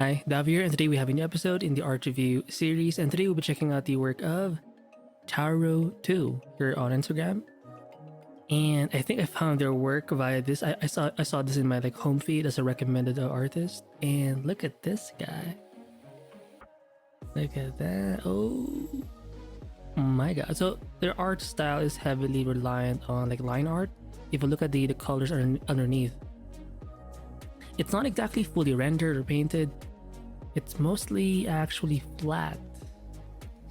Hi, Dav here, and today we have a new episode in the art review series, and today we'll be checking out the work of tarou2 here on Instagram. And I think I found their work via this. I saw this in my home feed as a recommended artist, and look at this guy. Look at that! Oh my god! So their art style is heavily reliant on line art. If you look at the colors underneath, it's not exactly fully rendered or painted. It's mostly actually flat.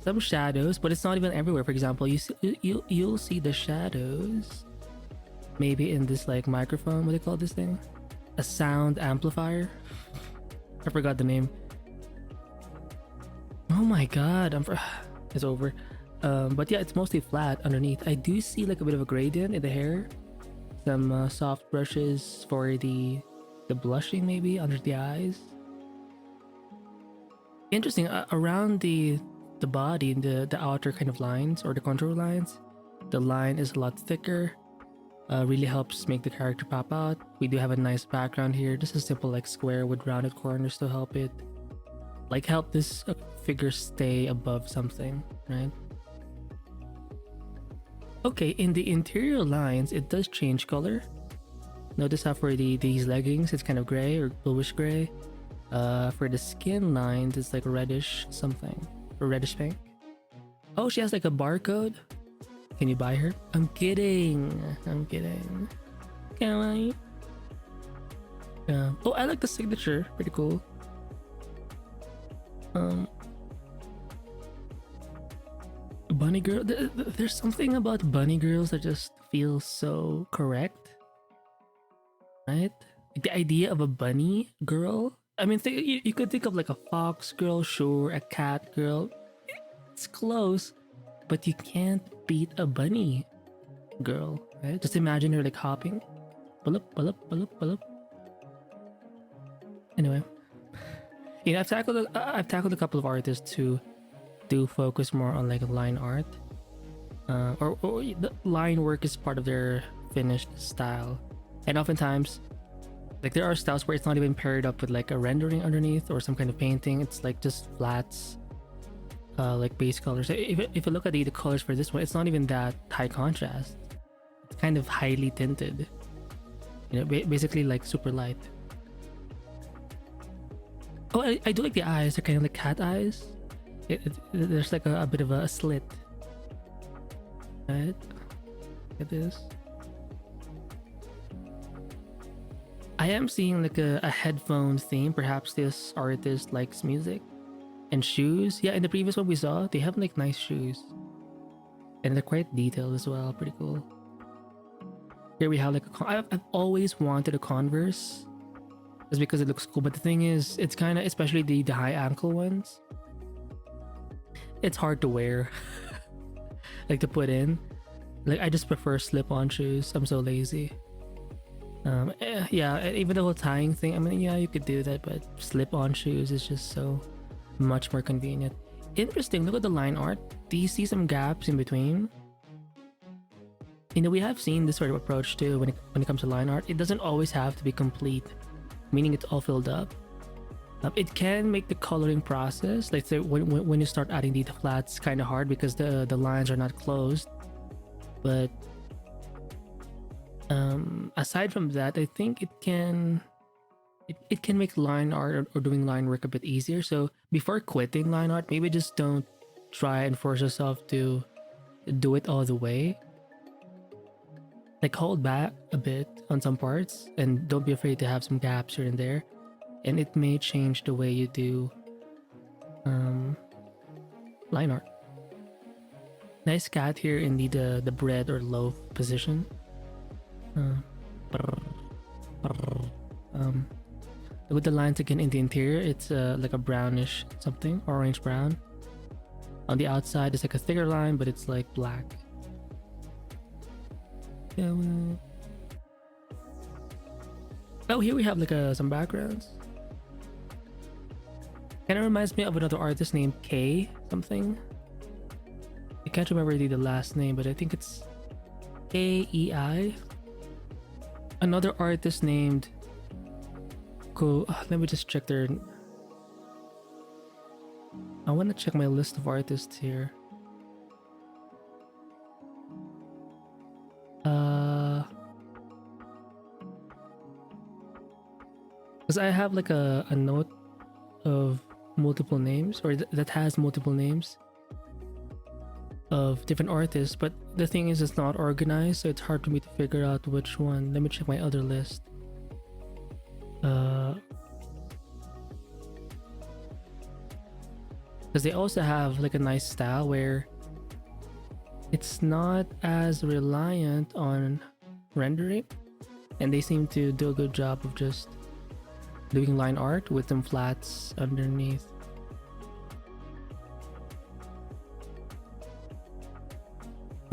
Some shadows, but it's not even everywhere. For example, you'll see the shadows maybe in this microphone. What do they call this thing? A sound amplifier. I forgot the name. Oh my god! It's over. But yeah, it's mostly flat underneath. I do see a bit of a gradient in the hair. Some soft brushes for the blushing maybe under the eyes. Interesting, around the body, the outer kind of lines or the contour lines, the line is a lot thicker. Really helps make the character pop out. We do have a nice background here, just a simple square with rounded corners to help it help this figure stay above something, right? Okay, in the interior lines it does change color. Notice how for these leggings it's kind of gray or bluish gray. For the skin lines, it's reddish something, or reddish pink. Oh, she has a barcode. Can you buy her? I'm kidding. I'm kidding. Kawaii. Yeah. Oh, I like the signature. Pretty cool. Bunny girl. There's something about bunny girls that just feels so correct, right? The idea of a bunny girl. I mean, you could think of a fox girl, sure, a cat girl. It's close, but you can't beat a bunny girl, right? Just imagine her hopping. Pull up. Anyway, I've tackled a couple of artists who do focus more on line art, or the line work is part of their finished style, and oftentimes. There are styles where it's not even paired up with a rendering underneath or some kind of painting. It's just flats, base colors. If you look at the colors for this one, it's not even that high contrast. It's kind of highly tinted. Basically super light. Oh, I do like the eyes. They're kind of cat eyes. There's a bit of a slit. Right? Look at this. I am seeing a headphone theme. Perhaps this artist likes music. And shoes. Yeah, in the previous one we saw, they have nice shoes. And they're quite detailed as well. Pretty cool. Here we have I've always wanted a Converse. Just because it looks cool. But the thing is, it's kind of, especially the high ankle ones. It's hard to wear. To put in. I just prefer slip-on shoes. I'm so lazy. Yeah, even the whole tying thing, I mean, yeah, you could do that, but slip-on shoes is just so much more convenient. Interesting, look at the line art. Do you see some gaps in between? We have seen this sort of approach too when it comes to line art. It doesn't always have to be complete, meaning it's all filled up. It can make the coloring process, say when you start adding the flats, kind of hard because the lines are not closed. But aside from that, I think it can make line art or doing line work a bit easier. So before quitting line art, maybe just don't try and force yourself to do it all the way. Hold back a bit on some parts and don't be afraid to have some gaps here and there, and it may change the way you do line art. Nice cat here in the bread or loaf position. With the lines again in the interior, it's a brownish something, orange brown. On the outside, it's a thicker line, but it's black. Yeah. Oh, here we have some backgrounds. Kind of reminds me of another artist named K something. I can't remember the last name, but I think it's Kei. Another artist named let me just check their I want to check my list of artists here. Because I have like a note of multiple names, or that has multiple names of different artists, but the thing is it's not organized, so it's hard for me to figure out which one. Let me check my other list. Because they also have like a nice style where it's not as reliant on rendering, and they seem to do a good job of just doing line art with some flats underneath.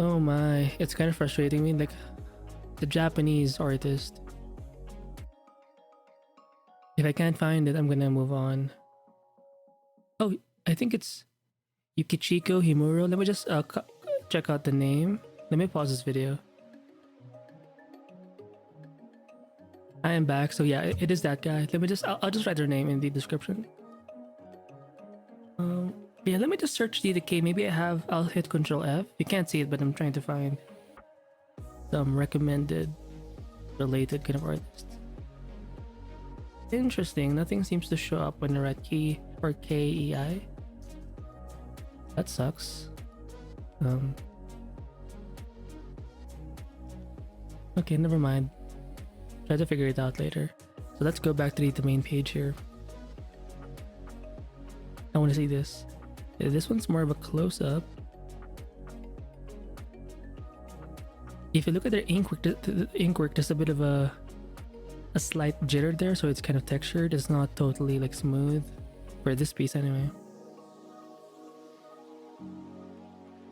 Oh my, it's kind of frustrating me, like the Japanese artist. If I can't find it, I'm gonna move on. Oh, I think it's Yukichiko Himuro. Let me just check out the name. Let me pause this video. I am back. So yeah, it is that guy. Let me just, I'll just write their name in the description. Yeah, let me just search DDK. Maybe I'll hit Control F. You can't see it, but I'm trying to find some recommended related kind of artists. Interesting. Nothing seems to show up when you're at key or KEI. That sucks. Okay, never mind. Try to figure it out later. So let's go back to the main page here. I want to see this. This one's more of a close-up. If you look at their inkwork, the inkwork, there's a bit of a slight jitter there, so it's kind of textured. It's not totally like smooth for this piece anyway.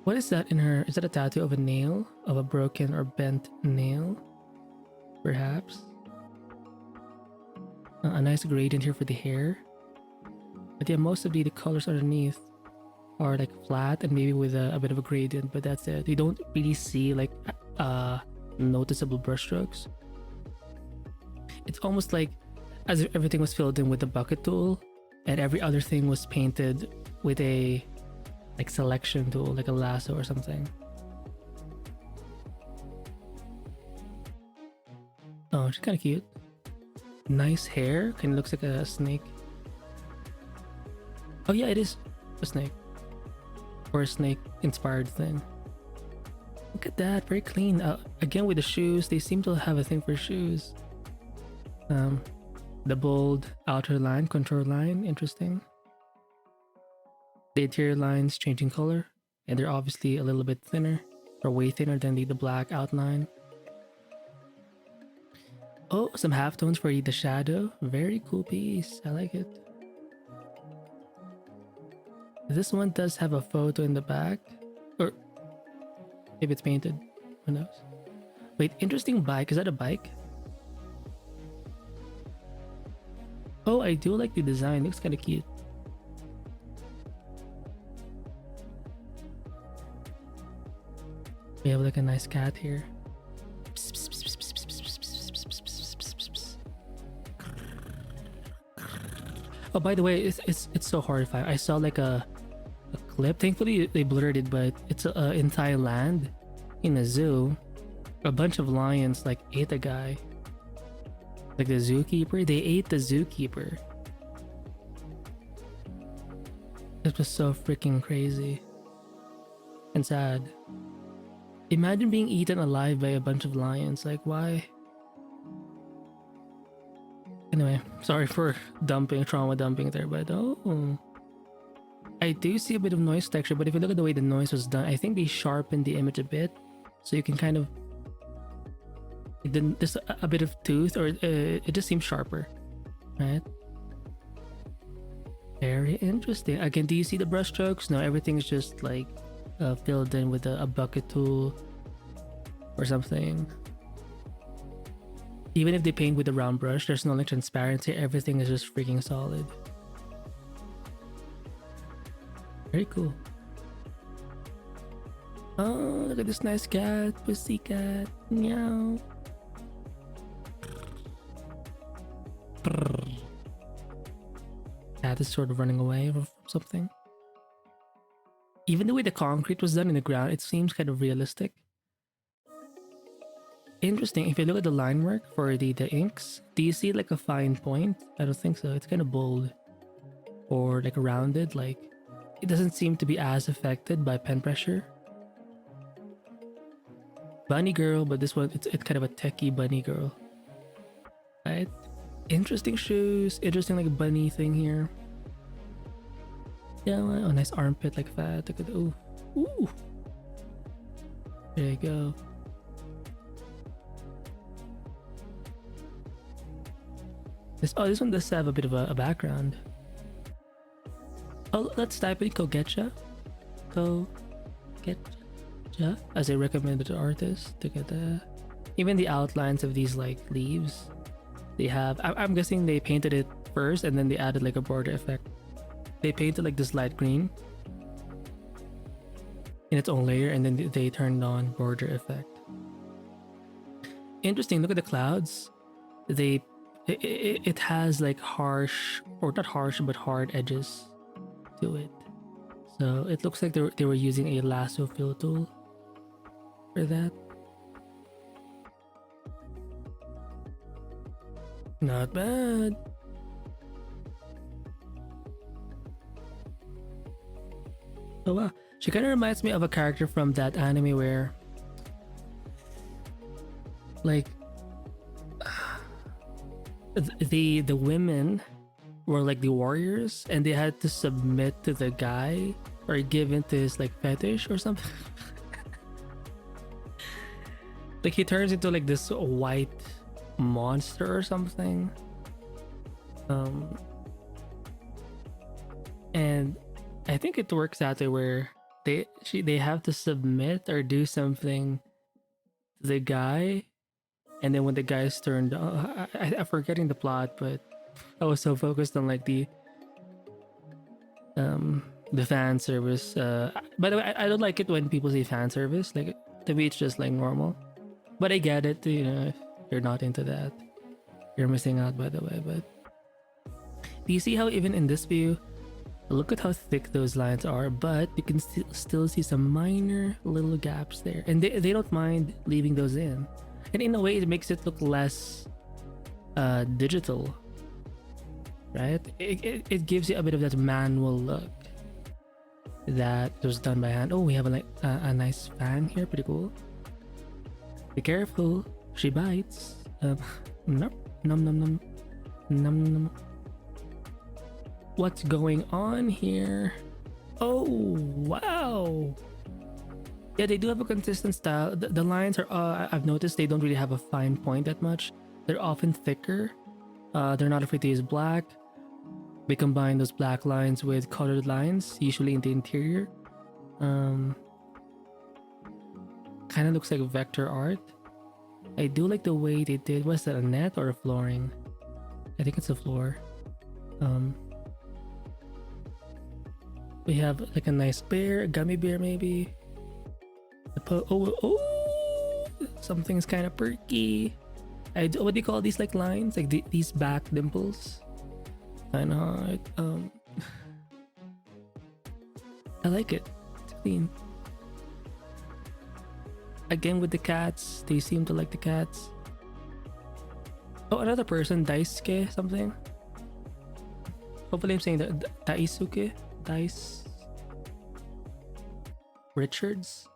What is that in her? Is that a tattoo of a nail? Of a broken or bent nail? Perhaps? A nice gradient here for the hair. But yeah, most of the colors underneath are like flat and maybe with a bit of a gradient, but that's it. You don't really see like noticeable brushstrokes. It's almost like as if everything was filled in with the bucket tool and every other thing was painted with a like selection tool, like a lasso or something. Oh, she's kind of cute. Nice hair. Kind of looks like a snake. Oh yeah, it is a snake. Or a snake inspired thing. Look at that, very clean. Again with the shoes, they seem to have a thing for shoes. The bold outer line, contour line, interesting. The interior lines changing color, and they're obviously a little bit thinner, or way thinner than the black outline. Oh, some halftones for the shadow. Very cool piece. I like it. This one does have a photo in the back, or maybe it's painted. Who knows? Wait, interesting bike. Is that a bike? Oh, I do like the design. Looks kind of cute. We have like a nice cat here. Oh, by the way, it's so horrifying. I saw like a clip. Thankfully, they blurred it, but it's in Thailand, in a zoo. A bunch of lions like ate a guy. Like the zookeeper, they ate the zookeeper. This was so freaking crazy and sad. Imagine being eaten alive by a bunch of lions. Like, why? Anyway, sorry for trauma dumping there, but oh. I do see a bit of noise texture, but if you look at the way the noise was done, I think they sharpened the image a bit. So you can kind of... There's a bit of tooth, or it just seems sharper, right? Very interesting. Again, do you see the brush strokes? No, everything's just like filled in with a bucket tool or something. Even if they paint with a round brush, there's no like transparency. Everything is just freaking solid. Very cool. Oh, look at this nice cat, pussy cat, meow. Cat is sort of running away from something. Even the way the concrete was done in the ground, it seems kind of realistic. Interesting. If you look at the line work for the inks, do you see like a fine point? I don't think so. It's kind of bold or like rounded. Like it doesn't seem to be as affected by pen pressure. Bunny girl, but this one it's kind of a techie bunny girl, right? Interesting shoes. Interesting like bunny thing here. Yeah, oh, nice armpit like that. Look at the ooh. There you go. This one does have a bit of a background. Oh, let's type in cogecha. Cogecha, as a recommended artist. Look at that. Even the outlines of these like leaves, they have. I'm guessing they painted it first and then they added like a border effect. They painted like this light green in its own layer, and then they turned on border effect. Interesting. Look at the clouds. It has like harsh, or not harsh, but hard edges to it. So it looks like they were using a lasso fill tool for that. Not bad. Oh wow, she kind of reminds me of a character from that anime where, like, the women were like the warriors, and they had to submit to the guy or give into his like fetish or something. Like he turns into like this white monster or something. And I think it works out there where they have to submit or do something to the guy, and then when the guy's turned on, I'm forgetting the plot, but I was so focused on like the fan service. By the way, I don't like it when people say fan service. Like to me, it's just like normal. But I get it. You know, if you're not into that, you're missing out. By the way, but do you see how even in this view, look at how thick those lines are, but you can still see some minor little gaps there, and they don't mind leaving those in. And in a way, it makes it look less digital, right? It gives you a bit of that manual look that was done by hand. Oh, we have a nice fan here, pretty cool. Be careful, she bites. Nope. Num. What's going on here? Oh, wow. Yeah, they do have a consistent style. The lines are, I've noticed they don't really have a fine point that much. They're often thicker. They're not afraid to use black. We combine those black lines with colored lines, usually in the interior. Kind of looks like vector art. I do like the way they did. Was that a net or a flooring? I think it's a floor. We have like a nice bear, a gummy bear maybe. Oh, something's kind of perky. What do you call these like lines? Like these back dimples. I know. I like it. It's clean. Again with the cats, they seem to like the cats. Oh, another person, Daisuke something. Hopefully I'm saying that. Daisuke? Richards?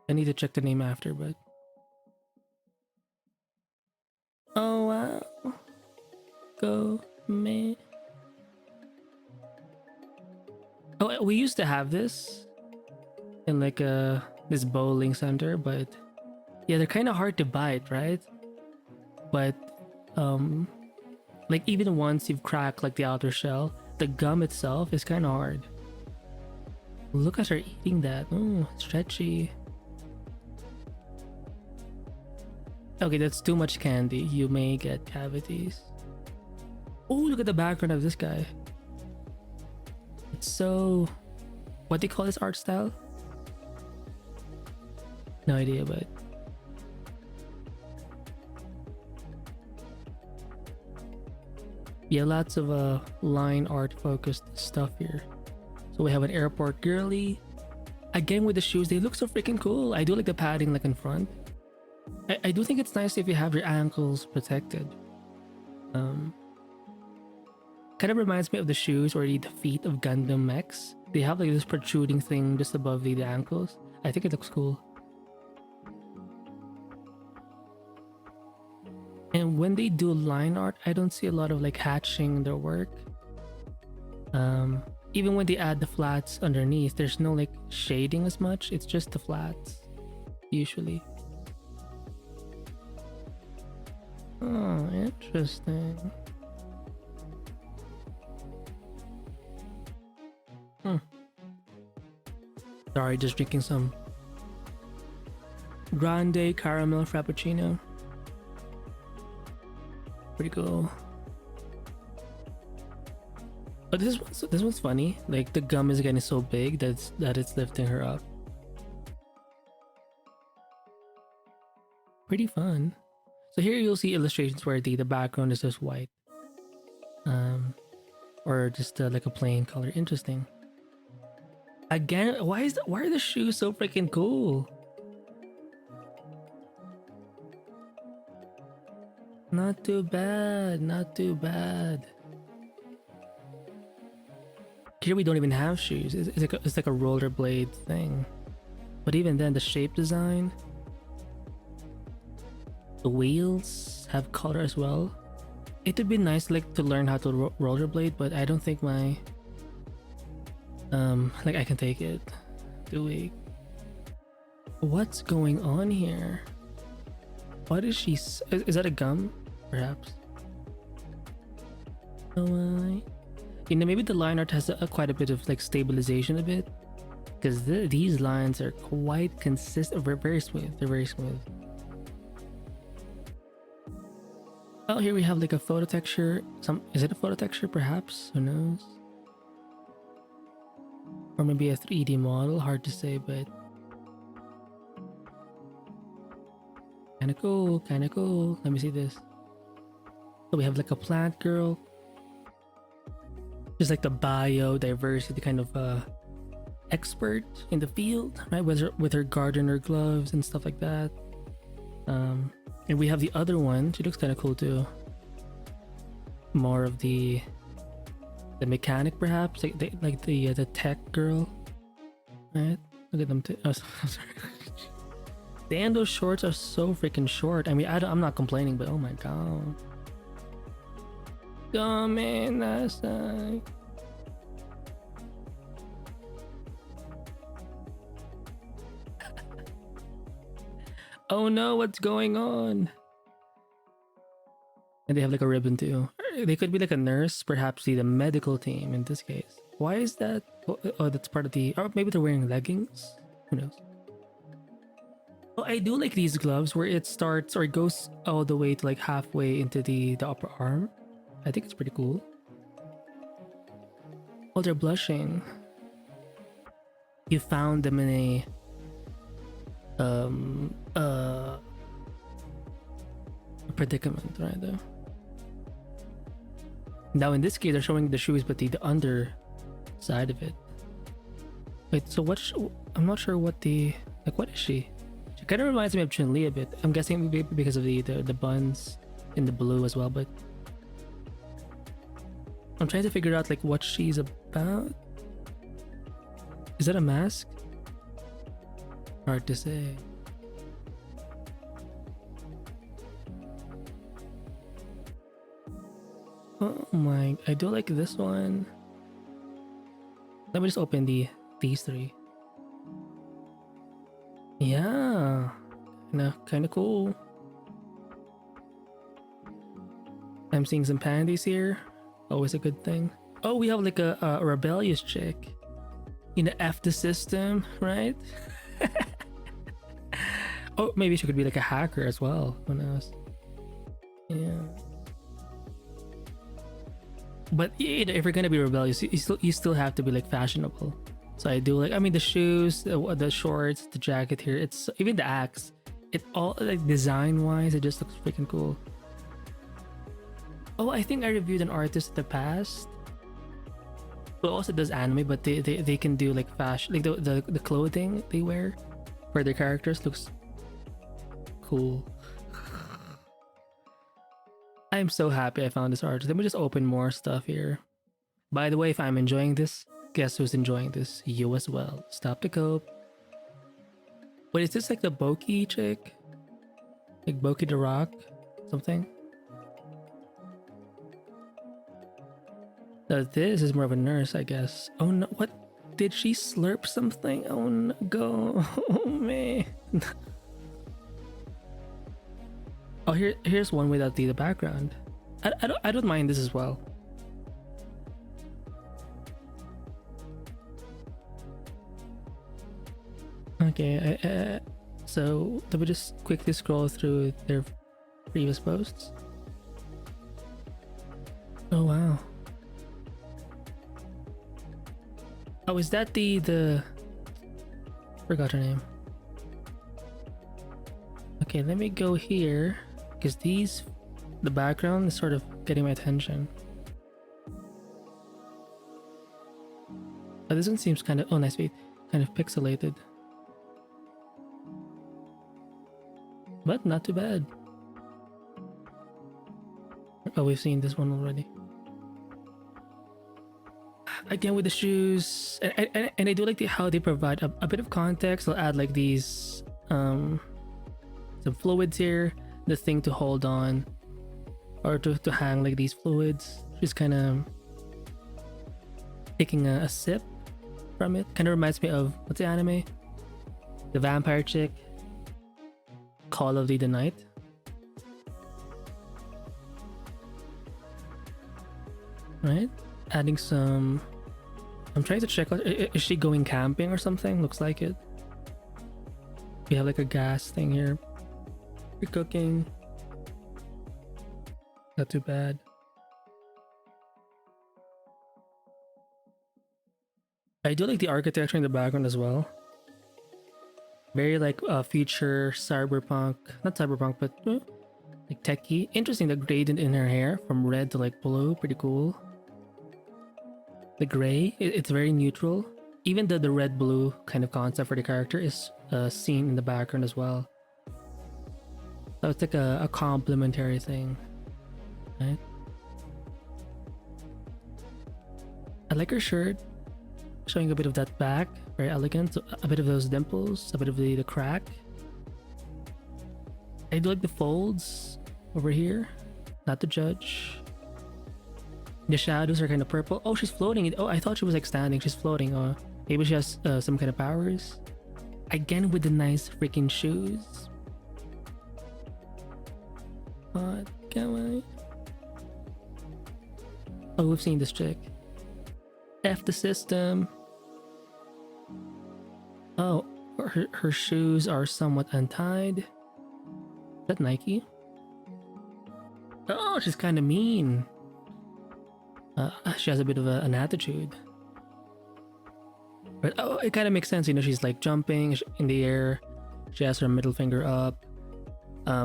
I need to check the name after, but... Oh wow. Go me. Oh, we used to have this in like this bowling center, but yeah, they're kind of hard to bite, right? But like even once you've cracked like the outer shell, the gum itself is kind of hard. Look at her eating that. Oh, stretchy. Okay, that's too much candy. You may get cavities. Oh, look at the background of this guy. It's so... What do you call this art style? No idea, but... Yeah, lots of line art focused stuff here. So we have an airport girly. Again with the shoes, they look so freaking cool. I do like the padding like in front. I do think it's nice if you have your ankles protected. Kind of reminds me of the shoes or the feet of Gundam mechs. They have like this protruding thing just above the ankles. I think it looks cool. And when they do line art, I don't see a lot of like hatching their work. Even when they add the flats underneath, there's no like shading as much. It's just the flats, usually. Oh, interesting. Sorry, just drinking some grande caramel frappuccino. Pretty cool. But this one's funny. Like the gum is getting so big that it's lifting her up. Pretty fun. So here you'll see illustrations where the background is just white, or just like a plain color. Interesting. Again, why are the shoes so freaking cool? Not too bad, not too bad. Here we don't even have shoes. It's like a rollerblade thing. But even then, the shape design, the wheels have color as well. It would be nice like to learn how to rollerblade, but I don't think my like I can take it. Too weak. What's going on here? What is she? Is that a gum? Perhaps. Oh, you know, maybe the line art has quite a bit of like stabilization a bit, because these lines are quite consistent. Very smooth. They're very smooth. Oh, here we have like a photo texture. Is it a photo texture? Perhaps. Who knows? Or maybe a 3D model. Hard to say, but kind of cool. Kind of cool. Let me see this. So we have like a plant girl. Just like the biodiversity kind of expert in the field, right? With her gardener gloves and stuff like that. And we have the other one. She looks kind of cool too. More of the mechanic, perhaps, like the tech girl, right? Look at them. Oh, sorry. Damn, those shorts are so freaking short. I mean, I'm not complaining, but oh my god. Gomenasai. Oh no, what's going on? And they have like a ribbon too. They could be like a nurse, perhaps the medical team in this case. Why is that? Oh, that's part of the... Or maybe they're wearing leggings? Who knows? Well, I do like these gloves where it starts or it goes all the way to like halfway into the upper arm. I think it's pretty cool. Oh, they're blushing. You found them in a predicament, right there. Now in this case, they're showing the shoes, but the under side of it. Wait, so what? I'm not sure what the... Like, what is she? She kind of reminds me of Chun-Li a bit. I'm guessing maybe because of the buns in the blue as well, but I'm trying to figure out like what she's about. Is that a mask? Hard to say. Oh my, I do like this one. Let me just open these three. Yeah, kind of cool. I'm seeing some panties here. Always a good thing. Oh, we have like a rebellious chick. F the system, right? Oh, maybe she could be like a hacker as well. Who knows? Yeah. But if you're gonna be rebellious, you still have to be like fashionable. So I do like, I mean, the shoes, the shorts, the jacket here. It's even the axe. It all like design wise, it just looks freaking cool. Oh, I think I reviewed an artist in the past. who also does anime, but they can do like fashion, like the clothing they wear for their characters looks cool. I'm so happy I found this artist. Let me just open more stuff here. By the way, if I'm enjoying this, guess who's enjoying this? You as well. Stop the cope. Wait, is this like the Boki chick? Like Boki the Rock? Something? This is more of a nurse, I guess. Oh no, what? Did she slurp something? Oh no, go. Oh man. Oh, here's one without the background. I don't mind this as well. Okay, so let me just quickly scroll through their previous posts. Oh wow. Oh, is that the forgot her name. Okay, let me go here because the background is sort of getting my attention. Oh, this one seems kind of, oh nice, wait, kind of pixelated. But not too bad. Oh, we've seen this one already. Again with the shoes, and I do like how they provide a bit of context. They'll add like these some fluids here, the thing to hold on or to hang like these fluids. Just kind of taking a sip from it. Kind of reminds me of, what's the anime? The vampire chick, Call of the Night. Right? Adding some, I'm trying to check out, is she going camping or something? Looks like it. We have like a gas thing here. You're cooking. Not too bad. I do like the architecture in the background as well. Very like future cyberpunk, not cyberpunk, but like techie. Interesting, the gradient in her hair from red to like blue, pretty cool. The gray, it's very neutral. Even the red blue kind of concept for the character is seen in the background as well. So it's like a complementary thing, right? I like her shirt, showing a bit of that back, very elegant. So a bit of those dimples, a bit of the crack. I do like the folds over here, not to judge. The shadows are kind of purple. Oh, she's floating. Oh, I thought she was like standing. She's floating. Oh, maybe she has some kind of powers. Again with the nice freaking shoes. What? Come on. Oh, we've seen this chick. F the system. Oh, her shoes are somewhat untied. Is that Nike? Oh, she's kind of mean. She has a bit of an attitude. But oh, it kind of makes sense. You know, she's like jumping in the air. She has her middle finger up.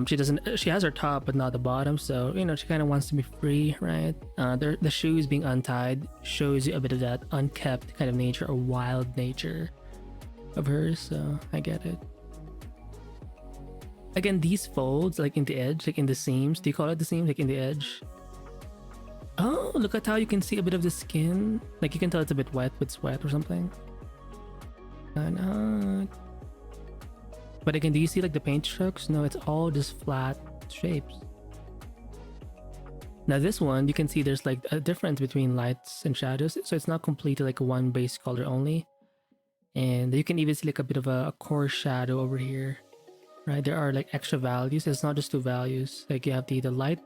She doesn't. She has her top, but not the bottom. So you know, she kind of wants to be free, right? The shoes being untied shows you a bit of that unkept kind of nature or wild nature of hers. So I get it. Again, these folds, like in the edge, like in the seams. Do you call it the seams? Like in the edge. Oh, look at how you can see a bit of the skin. Like you can tell it's a bit wet with sweat or something. Why not? But again, do you see like the paint strokes? No, it's all just flat shapes. Now this one, you can see there's like a difference between lights and shadows. So it's not completely like one base color only. And you can even see like a bit of a core shadow over here. Right? There are like extra values. It's not just two values. Like you have the light.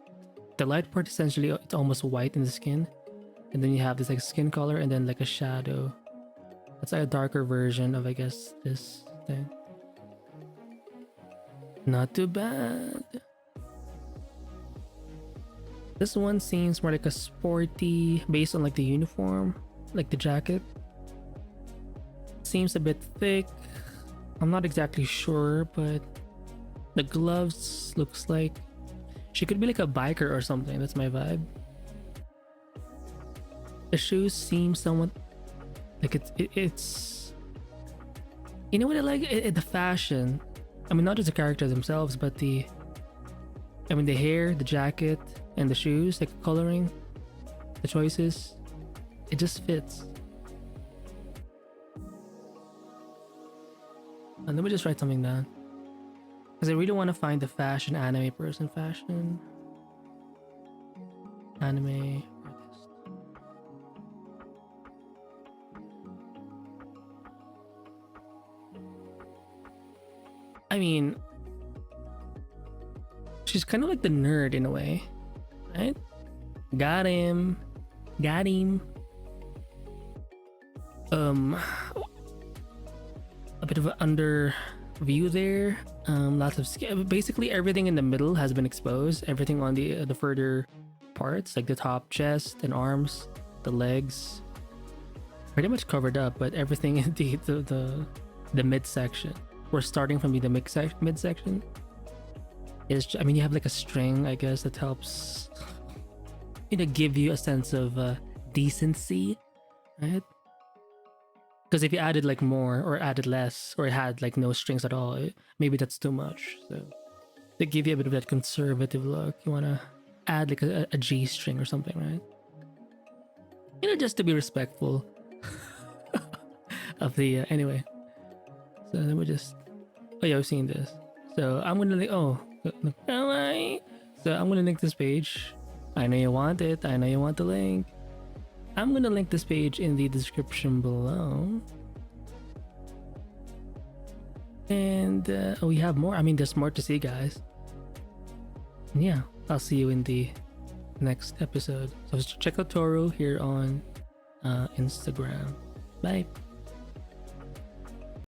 The light part essentially, it's almost white in the skin. And then you have this like skin color and then like a shadow. That's like a darker version of, I guess, this thing. Not too bad. This one seems more like a sporty, based on like the uniform, like the jacket. Seems a bit thick. I'm not exactly sure, but the gloves looks like she could be like a biker or something. That's my vibe. the shoes seem somewhat like it's you know what I like, the fashion. I mean, not just the characters themselves, but the hair, the jacket, and the shoes, like coloring, the choices, it just fits. And let me just write something down, because I really want to find the fashion anime person. Fashion anime artist. I mean, she's kind of like the nerd in a way, right? Got him. A bit of an under view there. Lots of basically everything in the middle has been exposed. Everything on the further parts, like the top chest and arms, the legs, pretty much covered up. But everything in the midsection. We're starting from the midsection. I mean, you have like a string, I guess, that helps, you know, give you a sense of decency, right? Because if you added like more or added less or had like no strings at all, maybe that's too much. So they give you a bit of that conservative look. You want to add like a G string or something, right? You know, just to be respectful of the anyway. So let me just, oh yeah, I've seen this. So I'm gonna like, so I'm gonna link this page. I know you want it. I know you want the link. I'm gonna link this page in the description below. And we have more. I mean, there's more to see, guys. And yeah, I'll see you in the next episode. So check out Toru here on Instagram. Bye.